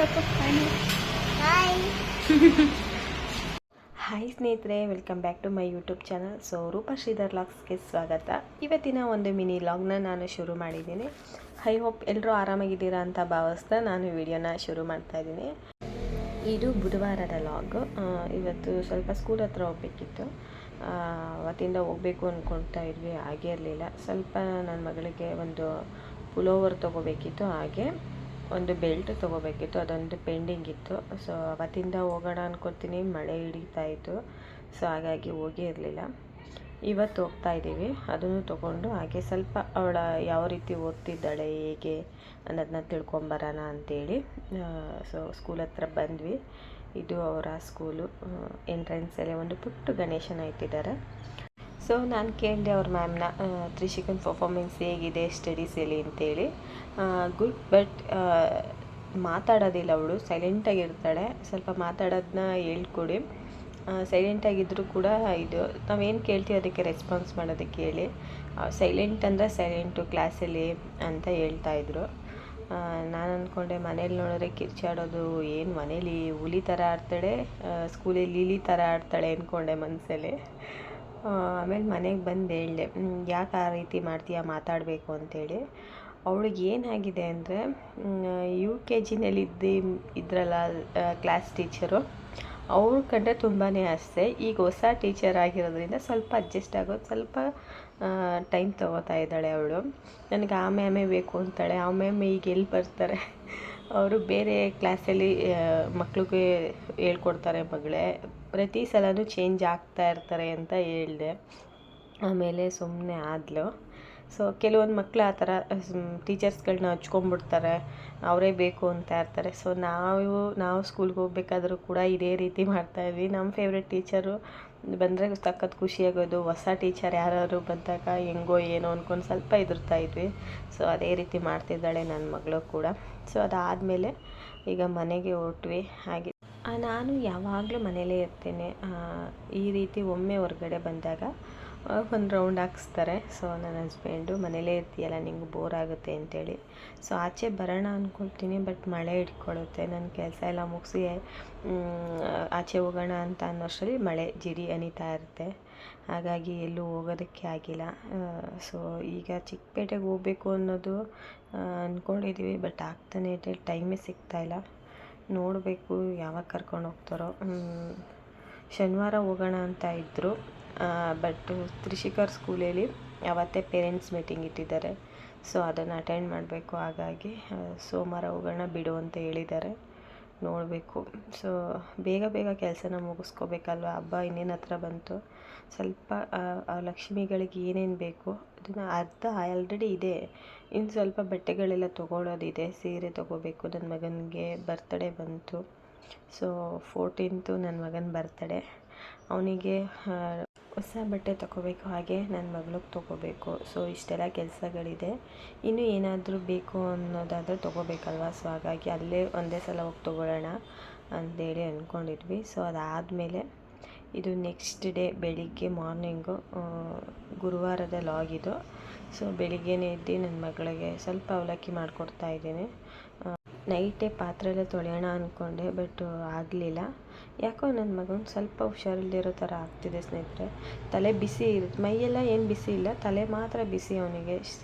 Hi ಹಾಯ್ ಸ್ನೇಹಿತರೆ, welcome back to my YouTube channel. So Roopa Sridhar ಲಾಗ್ಸ್ಗೆ ಸ್ವಾಗತ. ಇವತ್ತಿನ ಒಂದು ಮಿನಿ ಲಾಗ್ನ ನಾನು ಶುರು ಮಾಡಿದ್ದೀನಿ. ಐ ಹೋಪ್ ಎಲ್ಲರೂ ಆರಾಮಾಗಿದ್ದೀರಾ ಅಂತ ಭಾವಿಸ್ತಾ ನಾನು ವಿಡಿಯೋನ ಶುರು ಮಾಡ್ತಾಯಿದ್ದೀನಿ. ಇದು ಬುಧವಾರದ ಲಾಗ್. ಇವತ್ತು ಸ್ವಲ್ಪ ಸ್ಕೂಲ್ ಹತ್ರ ಹೋಗ್ಬೇಕಿತ್ತು. ಅವತ್ತಿಂದ ಹೋಗಬೇಕು ಅಂದ್ಕೊಳ್ತಾ ಇದ್ವಿ, ಹಾಗೇ ಇರಲಿಲ್ಲ. ಸ್ವಲ್ಪ ನನ್ನ ಮಗಳಿಗೆ ಒಂದು ಪುಲೋವರ್ ತೊಗೋಬೇಕಿತ್ತು, ಹಾಗೆ ಒಂದು ಬೆಲ್ಟ್ ತೊಗೋಬೇಕಿತ್ತು, ಅದೊಂದು ಪೆಂಡಿಂಗ್ ಇತ್ತು. ಸೊ ಅವತ್ತಿಂದ ಹೋಗೋಣ ಅನ್ಕೊತೀನಿ, ಮಳೆ ಹಿಡಿತಾ ಇತ್ತು. ಸೊ ಹಾಗಾಗಿ ಹೋಗೇ ಇರಲಿಲ್ಲ. ಇವತ್ತು ಹೋಗ್ತಾ ಇದ್ದೀವಿ, ಅದನ್ನು ತೊಗೊಂಡು ಹಾಗೆ ಸ್ವಲ್ಪ ಅವಳ ಯಾವ ರೀತಿ ಓದ್ತಿದ್ದಾಳೆ ಹೇಗೆ ಅನ್ನೋದನ್ನ ತಿಳ್ಕೊಂಬರೋಣ ಅಂಥೇಳಿ ಸೊ ಸ್ಕೂಲ್ ಹತ್ರ ಬಂದ್ವಿ. ಇದು ಅವರ ಸ್ಕೂಲು. ಎಂಟ್ರೆನ್ಸಲ್ಲೇ ಒಂದು ಪುಟ್ಟ ಗಣೇಶನ ಇಟ್ಟಿದ್ದಾರೆ. ಸೊ ನಾನು ಕೇಳಿದೆ ಅವ್ರ ಮ್ಯಾಮ್ನ, ತ್ರಿಷಿಕನ್ ಪರ್ಫಾರ್ಮೆನ್ಸ್ ಹೇಗಿದೆ ಸ್ಟಡೀಸಲ್ಲಿ ಅಂತೇಳಿ. ಗುಡ್, ಬಟ್ ಮಾತಾಡೋದಿಲ್ಲ ಅವಳು, ಸೈಲೆಂಟಾಗಿರ್ತಾಳೆ. ಸ್ವಲ್ಪ ಮಾತಾಡೋದನ್ನ ಹೇಳ್ಕೊಡಿ. ಸೈಲೆಂಟಾಗಿದ್ದರೂ ಕೂಡ ಇದು ನಾವೇನು ಕೇಳ್ತೀವಿ ಅದಕ್ಕೆ ರೆಸ್ಪಾನ್ಸ್ ಮಾಡೋದಕ್ಕೆ ಹೇಳಿ. ಸೈಲೆಂಟ್ ಅಂದರೆ ಸೈಲೆಂಟು ಕ್ಲಾಸಲ್ಲಿ ಅಂತ ಹೇಳ್ತಾಯಿದ್ರು. ನಾನು ಅಂದ್ಕೊಂಡೆ ಮನೇಲಿ ನೋಡಿದ್ರೆ ಕಿರ್ಚಾಡೋದು, ಏನು ಮನೇಲಿ ಹುಲಿ ಥರ ಆಡ್ತಾಳೆ, ಸ್ಕೂಲಲ್ಲಿ ಲೀಲಿ ಥರ ಆಡ್ತಾಳೆ ಅಂದ್ಕೊಂಡೆ ಮನಸ್ಸಲ್ಲಿ. ಆಮೇಲೆ ಮನೆಗೆ ಬಂದು ಹೇಳಿದೆ, ಯಾಕೆ ಆ ರೀತಿ ಮಾಡ್ತೀಯಾ, ಮಾತಾಡಬೇಕು ಅಂತೇಳಿ. ಅವಳಿಗೆ ಏನಾಗಿದೆ ಅಂದರೆ UKG ಇದ್ರಲ್ಲ ಕ್ಲಾಸ್ ಟೀಚರು, ಅವ್ರ ಕಂಡ್ರೆ ತುಂಬಾ ಆಸೆ. ಈಗ ಹೊಸ ಟೀಚರ್ ಆಗಿರೋದ್ರಿಂದ ಸ್ವಲ್ಪ ಅಡ್ಜಸ್ಟ್ ಆಗೋದು ಸ್ವಲ್ಪ ಟೈಮ್ ತೊಗೋತಾ ಇದ್ದಾಳೆ ಅವಳು. ನನಗೆ ಆ ಮ್ಯಾಮೇ ಬೇಕು ಅಂತಾಳೆ. ಆ ಮ್ಯಾಮ್ ಈಗ ಎಲ್ಲಿ ಬರ್ತಾರೆ, ಅವರು ಬೇರೆ ಕ್ಲಾಸಲ್ಲಿ ಮಕ್ಳಿಗೆ ಹೇಳ್ಕೊಡ್ತಾರೆ ಮಗಳೇ, ಪ್ರತಿ ಸಲವೂ ಚೇಂಜ್ ಆಗ್ತಾ ಇರ್ತಾರೆ ಅಂತ ಹೇಳಿದೆ. ಆಮೇಲೆ ಸುಮ್ಮನೆ ಆದಳು. ಸೊ ಕೆಲವೊಂದು ಮಕ್ಕಳು ಆ ಥರ ಟೀಚರ್ಸ್ಗಳನ್ನ ಹಚ್ಕೊಂಡ್ಬಿಡ್ತಾರೆ, ಅವರೇ ಬೇಕು ಅಂತ ಇರ್ತಾರೆ. ಸೊ ನಾವು ಸ್ಕೂಲ್ಗೆ ಹೋಗ್ಬೇಕಾದ್ರೂ ಕೂಡ ಇದೇ ರೀತಿ ಮಾಡ್ತಾಯಿದ್ವಿ. ನಮ್ಮ ಫೇವ್ರೆಟ್ ಟೀಚರು ಬಂದರೆ ಸಖತ್ ಖುಷಿಯಾಗೋದು. ಹೊಸ ಟೀಚರ್ ಯಾರು ಬಂದಾಗ ಹೆಂಗೋ ಏನೋ ಅಂದ್ಕೊಂಡು ಸ್ವಲ್ಪ ಹೆದರ್ತಾಯಿದ್ವಿ. ಸೊ ಅದೇ ರೀತಿ ಮಾಡ್ತಿದ್ದಾಳೆ ನನ್ನ ಮಗಳು ಕೂಡ. ಸೊ ಅದಾದಮೇಲೆ ಈಗ ಮನೆಗೆ ಹೊರಟ್ವಿ. ಹಾಗೆ ನಾನು ಯಾವಾಗಲೂ ಮನೇಲೇ ಇರ್ತೇನೆ. ಈ ರೀತಿ ಒಮ್ಮೆ ಹೊರಗಡೆ ಬಂದಾಗ ಒಂದು ರೌಂಡ್ ಹಾಕ್ಸ್ತಾರೆ. ಸೊ ನನ್ನ ಹಸ್ಬೆಂಡು, ಮನೇಲೇ ಇರ್ತೀಯಲ್ಲ ನಿಂಗೆ ಬೋರ್ ಆಗುತ್ತೆ ಅಂತೇಳಿ. ಸೊ ಆಚೆ ಬರೋಣ ಅಂದ್ಕೊಳ್ತೀನಿ, ಬಟ್ ಮಳೆ ಹಿಡ್ಕೊಳ್ಳುತ್ತೆ. ನನ್ನ ಕೆಲಸ ಎಲ್ಲ ಮುಗಿಸಿ ಆಚೆ ಹೋಗೋಣ ಅಂತ ಅನ್ನೋಷ್ಟರಲ್ಲಿ ಮಳೆ ಜಿಡಿ ಅನಿತಾ ಇರುತ್ತೆ. ಹಾಗಾಗಿ ಎಲ್ಲೂ ಹೋಗೋದಕ್ಕೆ ಆಗಿಲ್ಲ. ಸೊ ಈಗ ಚಿಕ್ಕಪೇಟೆಗೆ ಹೋಗಬೇಕು ಅನ್ನೋದು ಅಂದ್ಕೊಂಡಿದ್ದೀವಿ, ಬಟ್ ಆಗ್ತಾನೆ ಟೈಮೇ ಸಿಗ್ತಾಯಿಲ್ಲ. ನೋಡಬೇಕು ಯಾವಾಗ ಕರ್ಕೊಂಡು ಹೋಗ್ತಾರೋ. ಶನಿವಾರ ಹೋಗೋಣ ಅಂತ ಇದ್ದರು, ಬಟ್ ತ್ರಿಷಿಕರ್ ಸ್ಕೂಲಲ್ಲಿ ಅವತ್ತೇ ಪೇರೆಂಟ್ಸ್ ಮೀಟಿಂಗ್ ಇಟ್ಟಿದ್ದಾರೆ. ಸೊ ಅದನ್ನು ಅಟೆಂಡ್ ಮಾಡಬೇಕು. ಹಾಗಾಗಿ ಸೋಮವಾರ ಹೋಗೋಣ ಬಿಡು ಅಂತ ಹೇಳಿದ್ದಾರೆ. ನೋಡಬೇಕು. ಸೊ ಬೇಗ ಬೇಗ ಕೆಲಸನ ಮುಗಿಸ್ಕೋಬೇಕಲ್ವ, ಹಬ್ಬ ಇನ್ನೇನು ಹತ್ರ ಬಂತು. ಸ್ವಲ್ಪ ಲಕ್ಷ್ಮಿಗಳಿಗೆ ಏನೇನು ಬೇಕು ಅದನ್ನು ಅರ್ಧ ಆಲ್ರೆಡಿ ಇದೆ, ಇನ್ನು ಸ್ವಲ್ಪ ಬಟ್ಟೆಗಳೆಲ್ಲ ತೊಗೊಳೋದಿದೆ. ಸೀರೆ ತೊಗೋಬೇಕು. ನನ್ನ ಮಗನಿಗೆ ಬರ್ತಡೇ ಬಂತು. ಸೊ 14th ನನ್ನ ಮಗನ ಬರ್ತಡೇ. ಅವನಿಗೆ ಹೊಸ ಬಟ್ಟೆ ತೊಗೋಬೇಕು, ಹಾಗೆ ನನ್ನ ಮಗಳಿಗೆ ತೊಗೋಬೇಕು. ಸೊ ಇಷ್ಟೆಲ್ಲ ಕೆಲಸಗಳಿದೆ. ಇನ್ನೂ ಏನಾದರೂ ಬೇಕು ಅನ್ನೋದಾದರೆ ತೊಗೋಬೇಕಲ್ವ. ಸೊ ಹಾಗಾಗಿ ಅಲ್ಲೇ ಒಂದೇ ಸಲ ಹೋಗಿ ತೊಗೊಳ್ಳೋಣ ಅಂತೇಳಿ ಅಂದ್ಕೊಂಡಿದ್ವಿ. ಸೊ ಅದಾದಮೇಲೆ ಇದು ನೆಕ್ಸ್ಟ್ ಡೇ ಬೆಳಿಗ್ಗೆ ಮಾರ್ನಿಂಗು, ಗುರುವಾರದ ಲಾಗ್ ಇದು. ಸೊ ಬೆಳಿಗ್ಗೆನೇ ಎದ್ದು ನನ್ನ ಮಗಳಿಗೆ ಸ್ವಲ್ಪ ಅವಲಕ್ಕಿ ಮಾಡಿಕೊಡ್ತಾ ಇದ್ದೀನಿ. ನೈಟೇ ಪಾತ್ರೆ ಎಲ್ಲ ತೊಳೆಯೋಣ ಅಂದ್ಕೊಂಡೆ, ಬಟ್ ಆಗಲಿಲ್ಲ. ಯಾಕೋ ನನ್ನ ಮಗನಿಗೆ ಸ್ವಲ್ಪ ಹುಷಾರಿಲ್ಲದಿರೋ ಥರ ಆಗ್ತಿದೆ ಸ್ನೇಹಿತರೆ. ತಲೆ ಬಿಸಿ ಇರುತ್ತೆ, ಮೈಯೆಲ್ಲ ಏನು ಬಿಸಿ ಇಲ್ಲ, ತಲೆ ಮಾತ್ರ ಬಿಸಿ. ಅವನಿಗೆ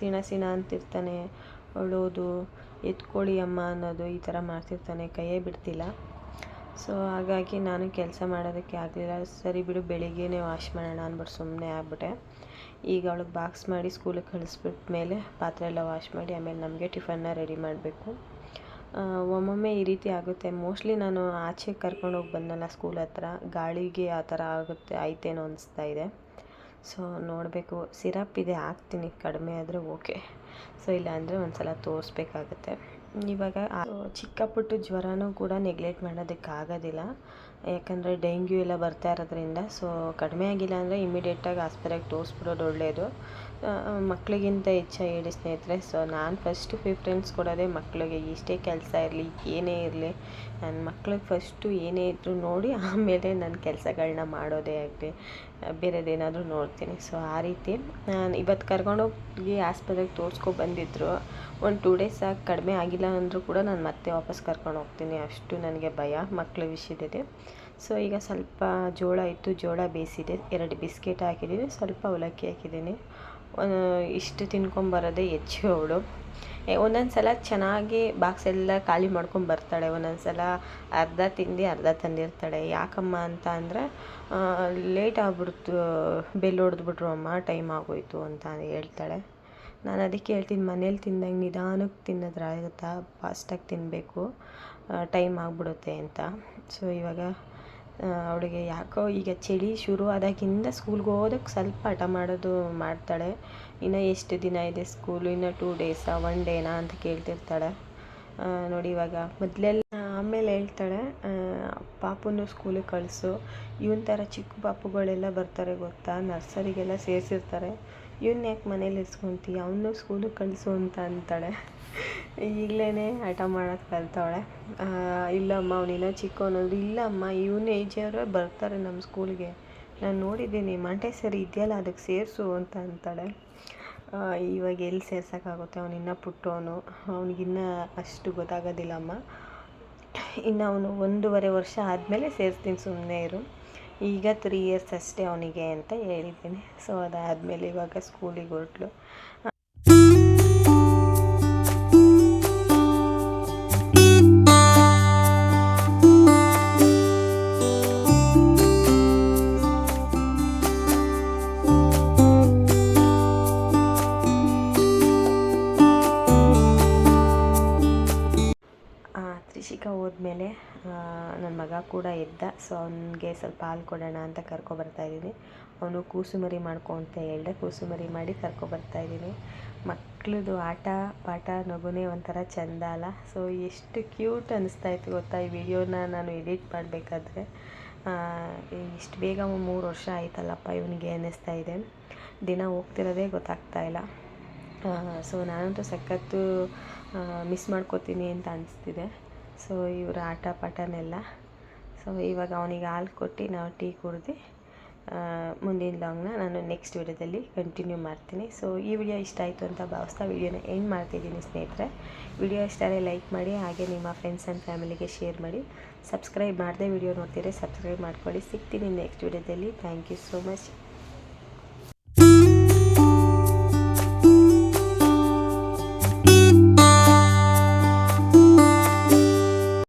ಸಿಣ ಅಂತಿರ್ತಾನೆ, ಅಳೋದು, ಎತ್ಕೊಳ್ಳಿ ಅಮ್ಮ ಅನ್ನೋದು, ಈ ಥರ ಮಾಡ್ತಿರ್ತಾನೆ, ಕೈಯೇ ಬಿಡ್ತಿಲ್ಲ. ಸೊ ಹಾಗಾಗಿ ನಾನು ಕೆಲಸ ಮಾಡೋದಕ್ಕೆ ಆಗಲಿಲ್ಲ. ಸರಿ ಬಿಡು ಬೆಳಿಗ್ಗೆನೇ ವಾಶ್ ಮಾಡೋಣ ಅಂದ್ಬಿಟ್ಟು ಸುಮ್ಮನೆ ಆಗ್ಬಿಟ್ಟೆ. ಈಗ ಅವಳಿಗೆ ಬಾಕ್ಸ್ ಮಾಡಿ ಸ್ಕೂಲಿಗೆ ಕಳಿಸ್ಬಿಟ್ಟ ಮೇಲೆ ಪಾತ್ರೆ ಎಲ್ಲ ವಾಶ್ ಮಾಡಿ ಆಮೇಲೆ ನಮಗೆ ಟಿಫನ್ನ ರೆಡಿ ಮಾಡಬೇಕು. ಒಮ್ಮೊಮ್ಮೆ ಈ ರೀತಿ ಆಗುತ್ತೆ. ಮೋಸ್ಟ್ಲಿ ನಾನು ಆಚೆ ಕರ್ಕೊಂಡೋಗಿ ಬಂದಲ್ಲ ಸ್ಕೂಲ್ ಹತ್ರ, ಗಾಳಿಗೆ ಆ ಥರ ಆಯ್ತೇನೋ ಅನಿಸ್ತಾ ಇದೆ. ಸೊ ನೋಡಬೇಕು. ಸಿರಪ್ ಇದೆ, ಹಾಕ್ತೀನಿ, ಕಡಿಮೆ ಆದರೆ ಓಕೆ. ಸೊ ಇಲ್ಲಾಂದರೆ ಒಂದು ಸಲ ತೋರಿಸ್ಬೇಕಾಗತ್ತೆ. ಇವಾಗ ಚಿಕ್ಕ ಪುಟ್ಟ ಜ್ವರನೂ ಕೂಡ ನೆಗ್ಲೆಕ್ಟ್ ಮಾಡೋದಕ್ಕಾಗೋದಿಲ್ಲ, ಯಾಕಂದರೆ ಡೆಂಗ್ಯೂ ಎಲ್ಲ ಬರ್ತಾ ಇರೋದ್ರಿಂದ. ಸೊ ಕಡಿಮೆ ಆಗಿಲ್ಲ ಅಂದರೆ ಇಮಿಡಿಯೇಟಾಗಿ ಆಸ್ಪತ್ರೆಗೆ ತೋರಿಸ್ಬಿಡೋದು ಒಳ್ಳೆಯದು. ಮಕ್ಕಳಿಗಿಂತ ಹೆಚ್ಚಾಗಿ ಸ್ನೇಹಿತರೆ. ಸೊ ನಾನು ಫಸ್ಟು ಪ್ರಿಫರೆನ್ಸ್ ಕೊಡೋದೇ ಮಕ್ಕಳಿಗೆ. ಎಷ್ಟೇ ಕೆಲಸ ಇರಲಿ, ಏನೇ ಇರಲಿ, ನನ್ನ ಮಕ್ಳಿಗೆ ಫಸ್ಟು ಏನೇ ಇದ್ದರೂ ನೋಡಿ ಆಮೇಲೆ ನನ್ನ ಕೆಲಸಗಳನ್ನ ಮಾಡೋದೇ ಆಗಲಿ, ಬೇರೆದೇನಾದರೂ ನೋಡ್ತೀನಿ. ಸೊ ಆ ರೀತಿ ನಾನು ಇವತ್ತು ಕರ್ಕೊಂಡೋಗಿ ಆಸ್ಪತ್ರೆಗೆ ಬಂದಿದ್ದರು. ಒಂದು 2 ಡೇಸ್ ಆಗಿ ಕಡಿಮೆ ಆಗಿಲ್ಲ ಅಂದರೂ ಕೂಡ ನಾನು ಮತ್ತೆ ವಾಪಸ್ ಕರ್ಕೊಂಡು ಹೋಗ್ತೀನಿ. ಅಷ್ಟು ನನಗೆ ಭಯ ಮಕ್ಕಳ ವಿಷಯದಲ್ಲಿ. ಸೊ ಈಗ ಸ್ವಲ್ಪ ಜೋಳ ಇತ್ತು, ಜೋಳ ಬೇಯಿಸಿದೆ, 2 ಬಿಸ್ಕೆಟ್ ಹಾಕಿದ್ದೀನಿ, ಸ್ವಲ್ಪ ಅವಲಕ್ಕಿ ಹಾಕಿದ್ದೀನಿ. ಇಷ್ಟು ತಿನ್ಕೊಂಬರೋದೇ ಹೆಚ್ಚು ಅವಳು. ಒಂದೊಂದು ಸಲ ಚೆನ್ನಾಗಿ ಬಾಕ್ಸ್ ಎಲ್ಲ ಖಾಲಿ ಮಾಡ್ಕೊಂಬರ್ತಾಳೆ, ಒಂದೊಂದು ಸಲ ಅರ್ಧ ತಿಂದು ಅರ್ಧ ತಂದಿರ್ತಾಳೆ. ಯಾಕಮ್ಮ ಅಂತ ಅಂದರೆ ಲೇಟ್ ಆಗ್ಬಿಡ್ತು, ಬೆಲ್ ಹೊಡೆದ್ಬಿಟ್ರು ಅಮ್ಮ, ಟೈಮ್ ಆಗೋಯ್ತು ಅಂತ ಹೇಳ್ತಾಳೆ. ನಾನು ಅದಕ್ಕೆ ಹೇಳ್ತೀನಿ, ಮನೇಲಿ ತಿಂದಂಗೆ ನಿಧಾನಕ್ಕೆ ತಿನ್ನೋದ್ರಾಗುತ್ತಾ, ಫಾಸ್ಟಾಗಿ ತಿನ್ನಬೇಕು, ಟೈಮ್ ಆಗಿಬಿಡುತ್ತೆ ಅಂತ. ಸೊ ಇವಾಗ ಅವಳಿಗೆ ಯಾಕೋ ಈಗ ಚಳಿ ಶುರು ಆದಾಗಿಂದ ಸ್ಕೂಲ್ಗೆ ಹೋದಕ್ಕೆ ಸ್ವಲ್ಪ ಹಠ ಮಾಡೋದು ಮಾಡ್ತಾಳೆ. ಇನ್ನು ಎಷ್ಟು ದಿನ ಇದೆ ಸ್ಕೂಲು, ಇನ್ನು 2 ಡೇಸಾ 1 ಡೇನಾ ಅಂತ ಕೇಳ್ತಿರ್ತಾಳೆ. ನೋಡಿ ಇವಾಗ ಮೊದಲೆಲ್ಲ ಆಮೇಲೆ ಹೇಳ್ತಾಳೆ, ಪಾಪುನು ಸ್ಕೂಲಿಗೆ ಕಳಿಸು, ಇವನ ಥರ ಚಿಕ್ಕ ಪಾಪುಗಳೆಲ್ಲ ಬರ್ತಾರೆ ಗೊತ್ತಾ, ನರ್ಸರಿಗೆಲ್ಲ ಸೇರಿಸಿರ್ತಾರೆ, ಇವನ್ನ ಯಾಕೆ ಮನೇಲಿ ಇರಿಸ್ಕೊಂತೀಯ, ಅವನು ಸ್ಕೂಲಿಗೆ ಕಳಿಸು ಅಂತ ಅಂತಾಳೆ. ಈಗಲೇ ಹಠ ಮಾಡೋದು ಕಲ್ತವಳೆ. ಇಲ್ಲಮ್ಮ ಅವನಿನ್ನ ಚಿಕ್ಕವನಂದ್ರು, ಇಲ್ಲಮ್ಮ ಇವನು ಏಜವ್ರೆ ಬರ್ತಾರೆ ನಮ್ಮ ಸ್ಕೂಲ್ಗೆ, ನಾನು ನೋಡಿದ್ದೀನಿ, ಮಾಂಟೇಸರಿ ಇದೆಯಲ್ಲ ಅದಕ್ಕೆ ಸೇರಿಸು ಅಂತ ಅಂತಾಳೆ. ಇವಾಗ ಎಲ್ಲಿ ಸೇರ್ಸೋಕ್ಕಾಗುತ್ತೆ, ಅವನಿನ್ನ ಪುಟ್ಟವನು, ಅವನಿಗಿನ್ನ ಅಷ್ಟು ಗೊತ್ತಾಗೋದಿಲ್ಲಮ್ಮ, ಇನ್ನು ಅವನು 1.5 ವರ್ಷ ಆದಮೇಲೆ ಸೇರಿಸ್ತೀನಿ, ಸುಮ್ಮನೆ ಇರು, ಈಗ 3 ಇಯರ್ಸ್ ಅಷ್ಟೇ ಅವನಿಗೆ ಅಂತ ಹೇಳಿದ್ದೀನಿ. ಸೊ ಅದಾದಮೇಲೆ ಇವಾಗ ಸ್ಕೂಲಿಗೆ ಹೊರಟ್ಲು. ತ್ರಿಷಿಕಾ ಹೋದ್ಮೇಲೆ ನನ್ನ ಮಗ ಕೂಡ ಎದ್ದ. ಸೊ ಅವನಿಗೆ ಸ್ವಲ್ಪ ಹಾಲು ಕೊಡೋಣ ಅಂತ ಕರ್ಕೊಬರ್ತಾಯಿದ್ದೀನಿ. ಅವನು ಕೂಸುಮರಿ ಮಾಡ್ಕೊ ಅಂತ ಹೇಳಿದೆ, ಕೂಸುಮರಿ ಮಾಡಿ ಕರ್ಕೊಬರ್ತಾಯಿದ್ದೀನಿ. ಮಕ್ಕಳದು ಆಟ ಪಾಠ ನಗುನೇ ಒಂಥರ ಚೆಂದ ಅಲ್ಲ. ಸೊ ಎಷ್ಟು ಕ್ಯೂಟ್ ಅನ್ನಿಸ್ತಾಯಿತ್ತು ಗೊತ್ತಾ ಈ ವಿಡಿಯೋನ ನಾನು ಎಡಿಟ್ ಮಾಡಬೇಕಾದ್ರೆ. ಇಷ್ಟು ಬೇಗ 3 ವರ್ಷ ಆಯ್ತಲ್ಲಪ್ಪ ಇವನಿಗೆ ಅನ್ನಿಸ್ತಾ ಇದೆ, ದಿನ ಹೋಗ್ತಿರೋದೇ ಗೊತ್ತಾಗ್ತಾಯಿಲ್ಲ. ಸೊ ನಾನಂತೂ ಸಖತ್ತು ಮಿಸ್ ಮಾಡ್ಕೋತೀನಿ ಅಂತ ಅನಿಸ್ತಿದೆ. ಸೊ ಇವರ ಆಟ ಪಾಠನೆಲ್ಲ. ಸೊ ಇವಾಗ ಅವನಿಗೆ ಹಾಲು ಕೊಟ್ಟು ನಾವು ಟೀ ಕುಡ್ದು ಮುಂದಿನ ಲಾಗ್ನ ನಾನು ನೆಕ್ಸ್ಟ್ ವಿಡಿಯೋದಲ್ಲಿ ಕಂಟಿನ್ಯೂ ಮಾಡ್ತೀನಿ. ಸೊ ಈ ವಿಡಿಯೋ ಇಷ್ಟ ಆಯಿತು ಅಂತ ಭಾವಿಸ್ತಾ ವಿಡಿಯೋನ ಎಂಡ್ ಮಾಡ್ತಿದ್ದೀನಿ ಸ್ನೇಹಿತರೆ. ವಿಡಿಯೋ ಇಷ್ಟ ಆದರೆ ಲೈಕ್ ಮಾಡಿ, ಹಾಗೆ ನಿಮ್ಮ ಫ್ರೆಂಡ್ಸ್ ಆ್ಯಂಡ್ ಫ್ಯಾಮಿಲಿಗೆ ಶೇರ್ ಮಾಡಿ. ಸಬ್ಸ್ಕ್ರೈಬ್ ಮಾಡದೆ ವಿಡಿಯೋ ನೋಡ್ತೀರಿ, ಸಬ್ಸ್ಕ್ರೈಬ್ ಮಾಡ್ಕೊಳ್ಳಿ. ಸಿಗ್ತೀನಿ ನೆಕ್ಸ್ಟ್ ವಿಡಿಯೋದಲ್ಲಿ. Thank you so much.